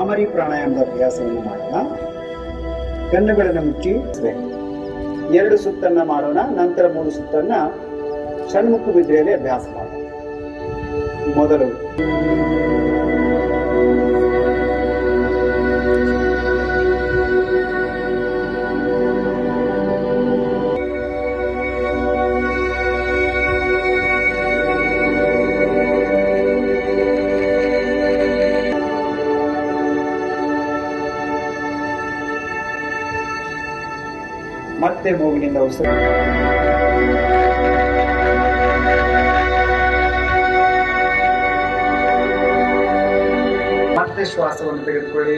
ಭ್ರಾಮರಿ ಪ್ರಾಣಾಯಾಮದ ಅಭ್ಯಾಸವನ್ನು ಮಾಡೋಣ. ಕಣ್ಣುಗಳನ್ನು ಮುಚ್ಚಿ 2 ಸುತ್ತನ್ನ ಮಾಡೋಣ. ನಂತರ 3 ಸುತ್ತನ್ನ ಷಣ್ಮುಖ ಮುದ್ರೆಯಲ್ಲಿ ಅಭ್ಯಾಸ ಮಾಡೋಣ. ಮೊದಲು ಮತ್ತೆ ಮೂಗಿನಿಂದ ಉಸಿರು, ಮತ್ತೆ ಶ್ವಾಸವನ್ನು ತೆಗೆದುಕೊಳ್ಳಿ.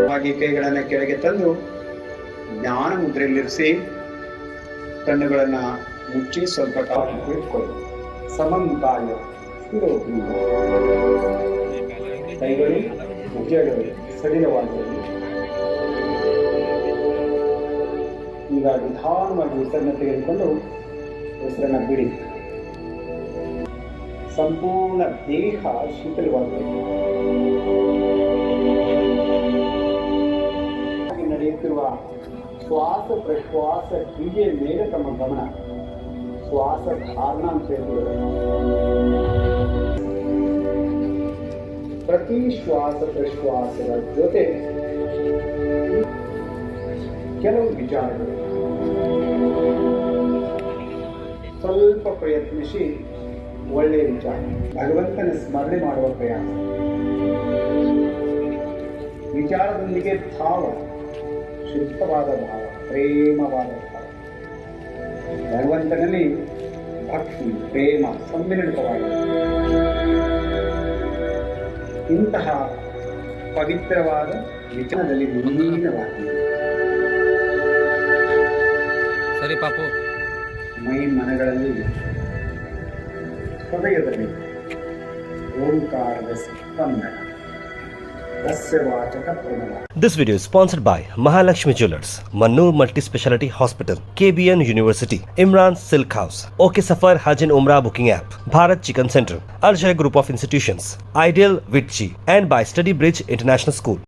ಹಾಗೆ ಕೈಗಳನ್ನು ಕೆಳಗೆ ತಂದು ಜ್ಞಾನ ಮುದ್ರೆಯಲ್ಲಿರಿಸಿ ಕಣ್ಣುಗಳನ್ನು ಮುಚ್ಚಿ ಸ್ವಲ್ಪ ಕಾಲ ಕುಳಿತುಕೊಳ್ಳಿ. ಸಮಂಕಾಯ ಸ್ಥಿರೋಪಿ, ಕೈಗಳು ಭುಜಗಳು ಸಡಿಲವಾಗಿರಲಿ. ಈಗ ನಿಧಾನವಾಗಿ ಉಸಿರನ್ನು ತೆಗೆದುಕೊಂಡು ಉಸಿರನ್ನು ಬಿಡಿ. ಸಂಪೂರ್ಣ ದೇಹ ಶೀತಲವಾಗಿರಲಿ. ನಡೆಯುತ್ತಿರುವ ಶ್ವಾಸ ಪ್ರಶ್ವಾಸ ಕ್ರಿಯೆಯ ಮೇಲೆ ತಮ್ಮ ಗಮನ. ಶ್ವಾಸ ಧಾರಣ ಅಂತ ಹೇಳ್ತೀವಿ. ಪ್ರತಿ ಶ್ವಾಸ ಪ್ರಶ್ವಾಸದ ಜೊತೆ ಕೆಲವು ವಿಚಾರಗಳು. ಸ್ವಲ್ಪ ಪ್ರಯತ್ನಿಸಿ ಒಳ್ಳೆಯ ವಿಚಾರ. ಭಗವಂತನ ಸ್ಮರಣೆ ಮಾಡುವ ಪ್ರಯಾಸ. ವಿಚಾರದೊಂದಿಗೆ ಭಾವ, ಶುದ್ಧವಾದ ಭಾವ, ಪ್ರೇಮವಾದ ಭಾವ. ಭಗವಂತನಲ್ಲಿ ಭಕ್ತಿ ಪ್ರೇಮ ಸಮ್ಮಿಳಿತವಾಗಿದೆ. ಇಂತಹ ಪವಿತ್ರವಾದ ವಿಚಾರದಲ್ಲಿ ವಿಲೀನವಾಗಿದೆ. ಸರಿ ಪಾಪು. ಮೈ ಮನಗಳಲ್ಲಿ ಹೃದಯದಲ್ಲಿ ಓಂಕಾರದ ಸ್ಪಂದನ. This video is sponsored by Mahalakshmi Jewelers, Mannoor Multi-Speciality Hospital, KBN University, Imran Silk House, OK Safar Hajj and Umrah Booking App, Bharat Chicken Center, Al Shaykh Group of Institutions, Ideal Vitchi, and by Study Bridge International School.